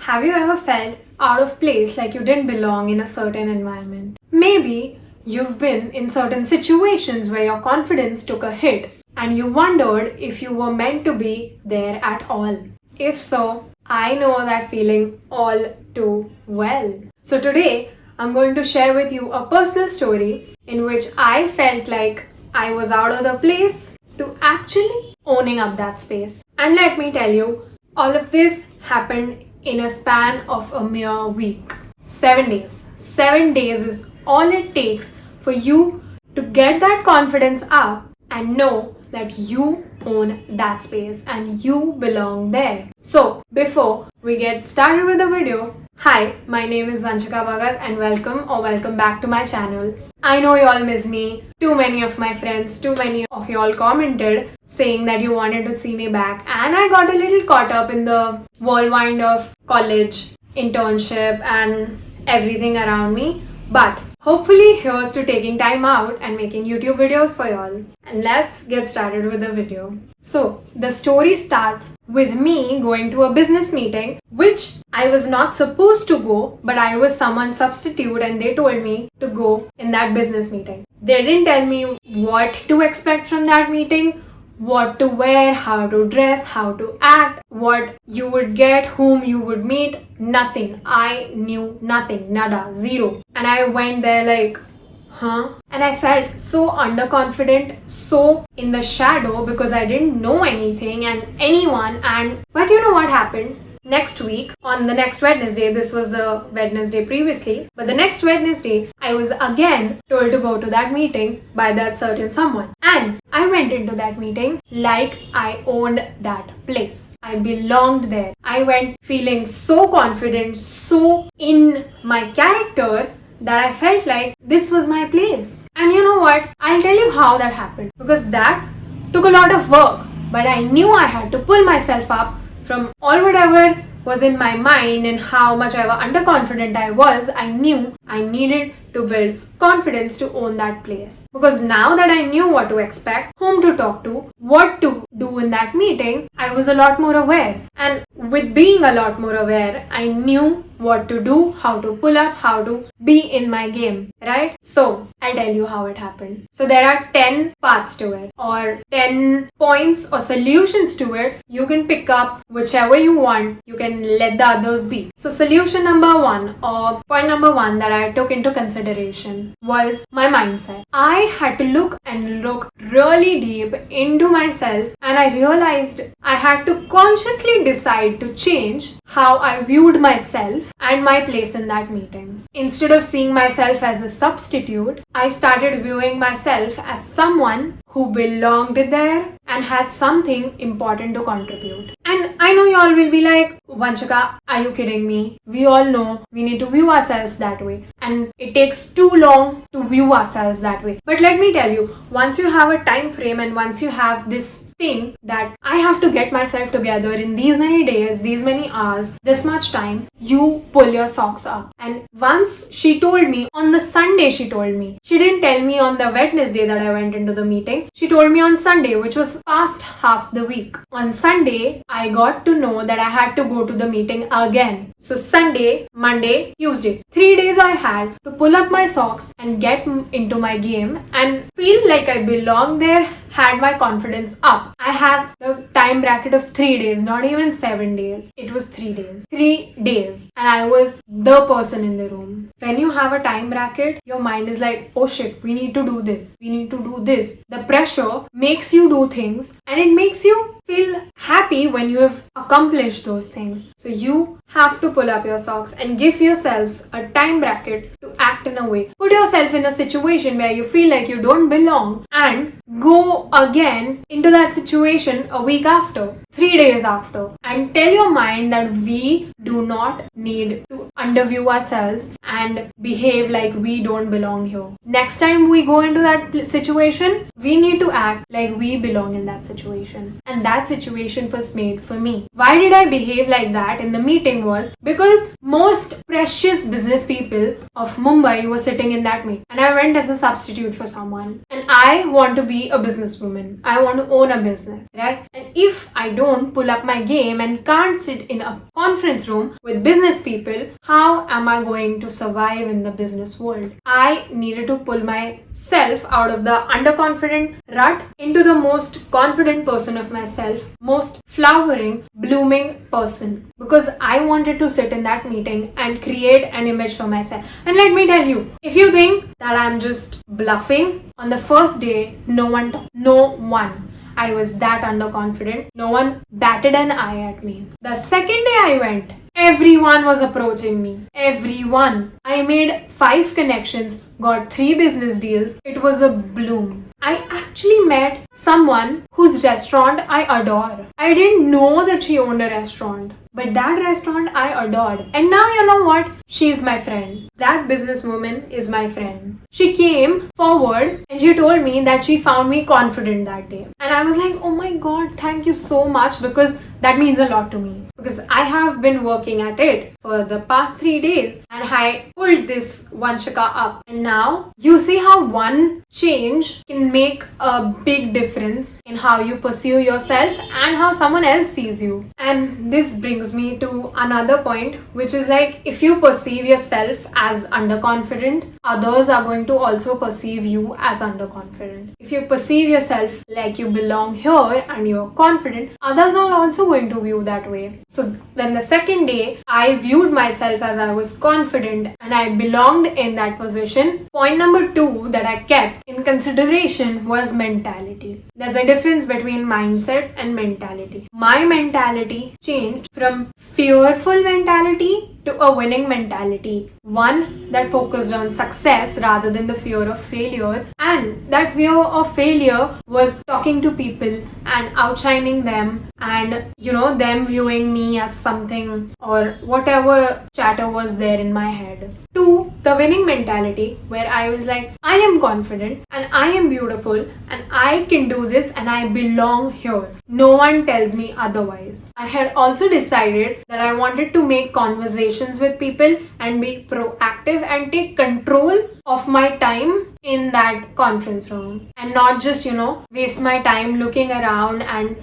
Have you ever felt out of place, like you didn't belong in a certain environment? Maybe you've been in certain situations where your confidence took a hit and you wondered if you were meant to be there at all. If so, I know that feeling all too well. So today, I'm going to share with you a personal story in which I felt like I was out of the place to actually owning up that space. And let me tell you, all of this happened in a span of a mere week. 7 days. 7 days is all it takes for you to get that confidence up and know that you own that space and you belong there. So, before we get started with the video, hi, my name is Vanchika Bhagat and welcome back to my channel. I know you all miss me. Too many of my friends, too many of you all commented saying that you wanted to see me back, and I got a little caught up in the whirlwind of college, internship and everything around me. But hopefully here's to taking time out and making YouTube videos for y'all. And let's get started with the video. So the story starts with me going to a business meeting, which I was not supposed to go, but I was someone's substitute and they told me to go in that business meeting. They didn't tell me what to expect from that meeting, what to wear, how to dress, how to act, what you would get, whom you would meet, nothing. I knew nothing, nada, zero. And I went there like, huh? And I felt so underconfident, so in the shadow because I didn't know anything and anyone. But you know what happened? Next week, on the next Wednesday, this was the Wednesday previously, but the next Wednesday, I was again told to go to that meeting by that certain someone. And I went into that meeting like I owned that place. I belonged there. I went feeling so confident, so in my character that I felt like this was my place. And you know what? I'll tell you how that happened. Because that took a lot of work, but I knew I had to pull myself up from all whatever was in my mind and how much ever underconfident I was. I knew I needed to build confidence to own that place. Because now that I knew what to expect, whom to talk to, what to do in that meeting, I was a lot more aware. And with being a lot more aware, I knew what to do, how to pull up, how to be in my game, right? So, I'll tell you how it happened. So, there are 10 parts to it, or 10 points or solutions to it. You can pick up whichever you want. You can let the others be. So, solution number 1 or point number 1 that I took into consideration was my mindset. I had to look really deep into myself, and I realized I had to consciously decide to change how I viewed myself and my place in that meeting. Instead of seeing myself as a substitute, I started viewing myself as someone who belonged there and had something important to contribute. And I know you all will be like, Vanchika, are you kidding me? We all know we need to view ourselves that way. And it takes too long to view ourselves that way. But let me tell you, once you have a time frame and once you have this thing that I have to get myself together in these many days, these many hours, this much time, you pull your socks up. And once she told me, on the Sunday she told me, she didn't tell me on the Wednesday that I went into the meeting. She told me on Sunday, which was past half the week. On Sunday, I got to know that I had to go to the meeting again. So Sunday, Monday, Tuesday, 3 days I had to pull up my socks and get into my game and feel like I belong there, had my confidence up. I had the time bracket of 3 days, not even 7 days. It was 3 days. 3 days. And I was the person in the room. When you have a time bracket, your mind is like, oh shit, we need to do this. We need to do this. The pressure makes you do things and it makes you feel happy when you have accomplished those things. So you have to pull up your socks and give yourselves a time bracket to act in a way. Put yourself in a situation where you feel like you don't belong and go again into that situation a week after, 3 days after, and tell your mind that we do not need to underview ourselves and behave like we don't belong here. Next time we go into that situation, we need to act like we belong in that situation. And that situation was made for me. Why did I behave like that in the meeting was because most precious business people of Mumbai were sitting in that meeting. And I went as a substitute for someone. And I want to be a businesswoman. I want to own a business, right? And if I don't pull up my game and can't sit in a conference room with business people, how am I going to survive in the business world? I needed to pull myself out of the underconfident rut into the most confident person of myself, most flowering, blooming person. Because I wanted to sit in that meeting and create an image for myself. And let me tell you, if you think that I'm just bluffing, on the first day, no one. I was that underconfident. No one batted an eye at me. The second day I went, everyone was approaching me. Everyone. I made 5 connections, got 3 business deals. It was a bloom. I actually met someone whose restaurant I adore. I didn't know that she owned a restaurant. But that restaurant I adored. And now you know what? She's my friend. That businesswoman is my friend. She came forward and she told me that she found me confident that day. And I was like, oh my god, thank you so much, because that means a lot to me. Because I have been working at it for the past 3 days and I pulled this Vanshika up. And now you see how one change can make a big difference in how you pursue yourself and how someone else sees you. And this brings me to another point, which is like, if you perceive yourself as underconfident, others are going to also perceive you as underconfident. If you perceive yourself like you belong here and you're confident, others are also going to view that way. So then the second day, I viewed myself as I was confident and I belonged in that position. Point number 2 that I kept in consideration was mentality. There's a difference between mindset and mentality. My mentality changed from fearful mentality to a winning mentality. One that focused on success rather than the fear of failure. And that fear of failure was talking to people and outshining them and, them viewing me as something or whatever chatter was there in my head. 2, the winning mentality, where I was like, I am confident and I am beautiful and I can do this and I belong here. No one tells me otherwise. I had also decided that I wanted to make conversations with people and be proactive and take control of my time in that conference room and not just, waste my time looking around and,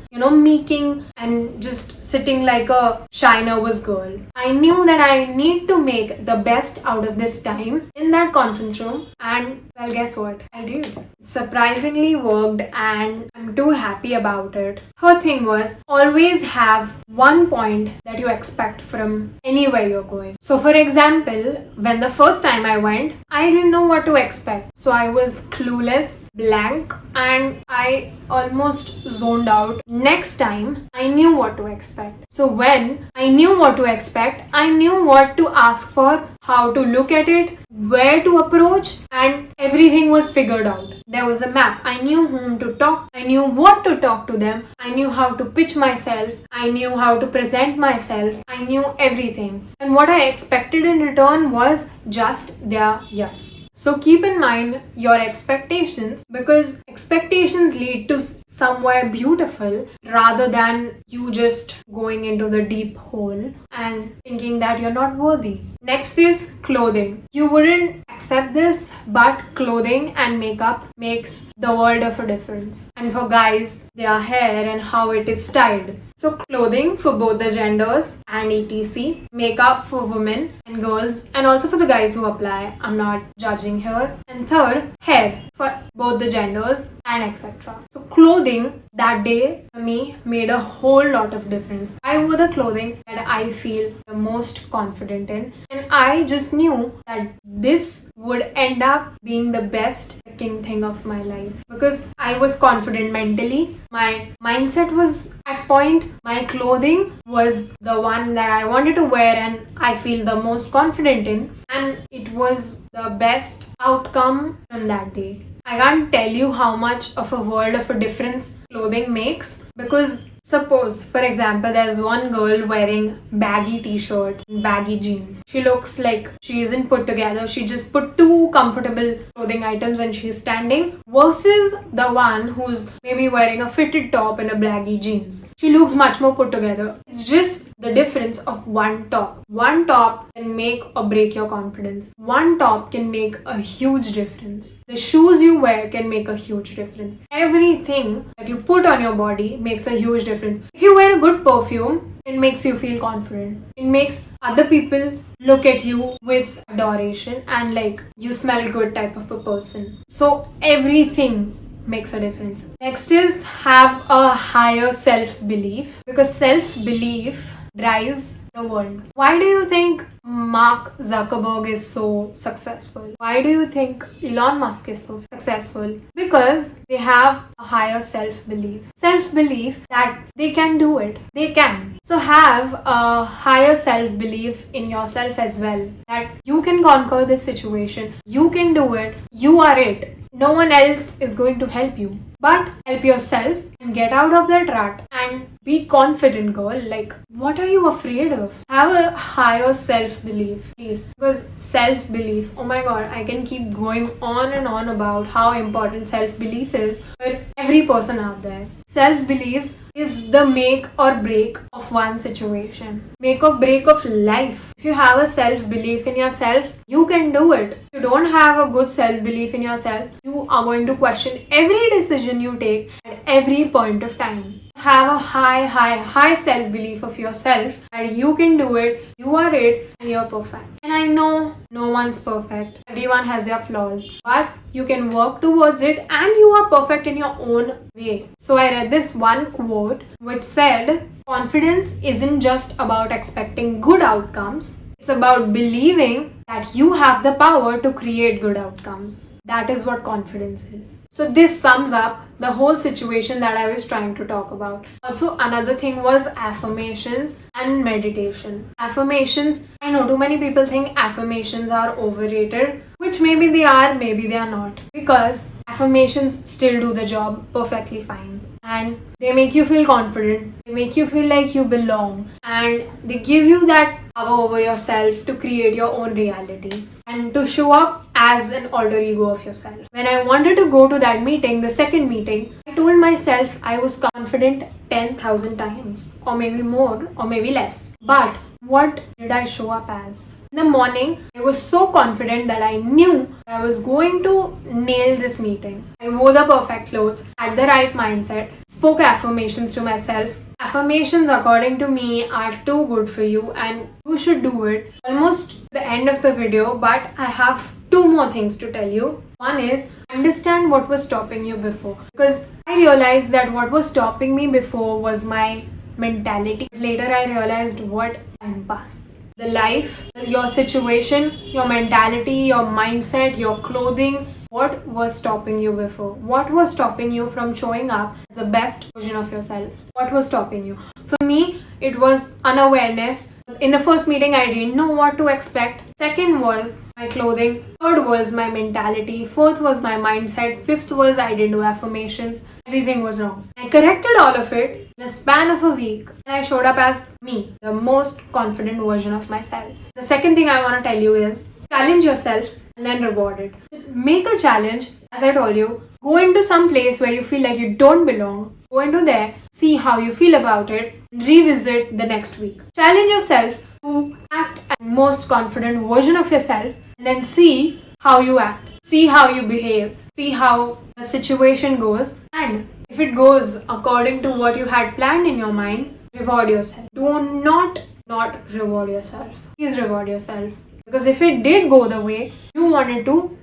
meeking and just sitting like a shy nervous girl. I knew that I need to make the best out of this time in that conference room, and well, guess what? I did. It surprisingly worked and I'm too happy about it. Her thing was always have one point that you expect from anywhere you're going. So for example, when the first time I went, I didn't know what to expect. So I was clueless, blank, and I almost zoned out. Next time, I knew what to expect. So when I knew what to expect, I knew what to ask for, how to look at it, where to approach, and everything was figured out. There was a map. I knew whom to talk. I knew what to talk to them. I knew how to pitch myself. I knew how to present myself. I knew everything. And what I expected in return was just their yes. So keep in mind your expectations, because expectations lead to somewhere beautiful rather than you just going into the deep hole and thinking that you're not worthy. Next is clothing. You wouldn't accept this, but clothing and makeup makes the world of a difference. And for guys, their hair and how it is styled. So clothing for both the genders and etc. Makeup for women and girls and also for the guys who apply. I'm not judging here. And third, hair for both the genders and etc. So clothing that day for me made a whole lot of difference. I wore the clothing that I feel the most confident in, and I just knew that this would end up being the best freaking thing of my life, because I was confident mentally, my mindset was at point, my clothing was the one that I wanted to wear and I feel the most confident in, and it was the best outcome from that day. I can't tell you how much of a world of a difference clothing makes, because Suppose, for example, there's one girl wearing baggy t-shirt, baggy jeans. She looks like she isn't put together. She just put two comfortable clothing items and she's standing, versus the one who's maybe wearing a fitted top and a baggy jeans. She looks much more put together. It's just the difference of one top. One top can make or break your confidence. One top can make a huge difference. The shoes you wear can make a huge difference. Everything that you put on your body makes a huge difference. If you wear a good perfume, it makes you feel confident. It makes other people look at you with adoration and like you smell good type of a person. So everything makes a difference. Next is have a higher self-belief, because self-belief drives the world. Why do you think Mark Zuckerberg is so successful? Why do you think Elon Musk is so successful? Because they have a higher self-belief. Self-belief that they can do it. They can. So have a higher self-belief in yourself as well. That you can conquer this situation. You can do it. You are it. No one else is going to help you. But help yourself and get out of that rut and be confident, girl. Like, what are you afraid of? Have a higher self-belief, please. Because self-belief, oh my god, I can keep going on and on about how important self-belief is for every person out there. Self-beliefs is the make or break of one situation. Make or break of life. If you have a self-belief in yourself, you can do it. If you don't have a good self-belief in yourself, you are going to question every decision you take at every point of time. Have a high self-belief of yourself that you can do it, you are it, and you're perfect. And I know no one's perfect. Everyone has their flaws. But you can work towards it and you are perfect in your own way. So I read this one quote which said, confidence isn't just about expecting good outcomes. It's about believing that you have the power to create good outcomes. That is what confidence is. So this sums up the whole situation that I was trying to talk about. Also, another thing was affirmations and meditation. Affirmations, I know too many people think affirmations are overrated, which maybe they are, maybe they are not. Because affirmations still do the job perfectly fine. And they make you feel confident, they make you feel like you belong, and they give you that power over yourself to create your own reality and to show up as an alter ego of yourself. When I wanted to go to that meeting, the second meeting, I told myself I was confident 10,000 times, or maybe more, or maybe less. But what did I show up as? In the morning, I was so confident that I knew I was going to nail this meeting. I wore the perfect clothes, had the right mindset, spoke affirmations to myself. Affirmations, according to me, are too good for you and you should do it. Almost the end of the video, but I have two more things to tell you. One is, understand what was stopping you before. Because I realized that what was stopping me before was my mentality. Later I realized what time passed. The life, your situation, your mentality, your mindset, your clothing, what was stopping you before? What was stopping you from showing up as the best version of yourself? What was stopping you? For me, it was unawareness. In the first meeting, I didn't know what to expect. Second was my clothing. Third was my mentality. Fourth was my mindset. Fifth was I didn't do affirmations. Everything was wrong. I corrected all of it in a span of a week and I showed up as me, the most confident version of myself. The second thing I want to tell you is challenge yourself and then reward it. Make a challenge, as I told you. Go into some place where you feel like you don't belong. Go into there, see how you feel about it, and revisit the next week. Challenge yourself to act as the most confident version of yourself and then see how you act. See how you behave. See how the situation goes. And if it goes according to what you had planned in your mind, reward yourself. Do not reward yourself. Please reward yourself. Because if it did go the way you wanted to,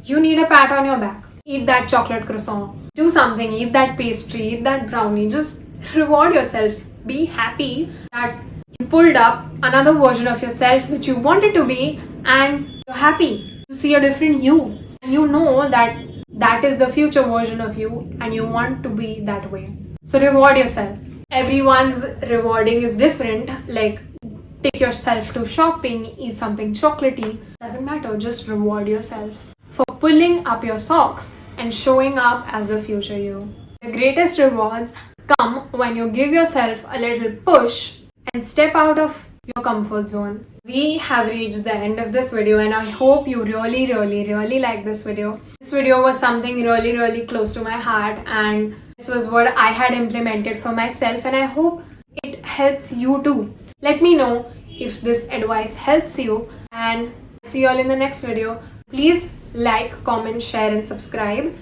you need a pat on your back. Eat that chocolate croissant. Do something. Eat that pastry. Eat that brownie. Just reward yourself. Be happy that you pulled up another version of yourself which you wanted to be and you're happy. You see a different you. And you know that that is the future version of you and you want to be that way. So reward yourself. Everyone's rewarding is different. Like, take yourself to shopping, eat something chocolatey. Doesn't matter, just reward yourself for pulling up your socks and showing up as the future you. The greatest rewards come when you give yourself a little push and step out of your comfort zone. We have reached the end of this video, and I hope you really like this video. This video was something really close to my heart, and this was what I had implemented for myself, and I hope it helps you too. Let me know if this advice helps you, and see you all in the next video. Please like, comment, share and subscribe.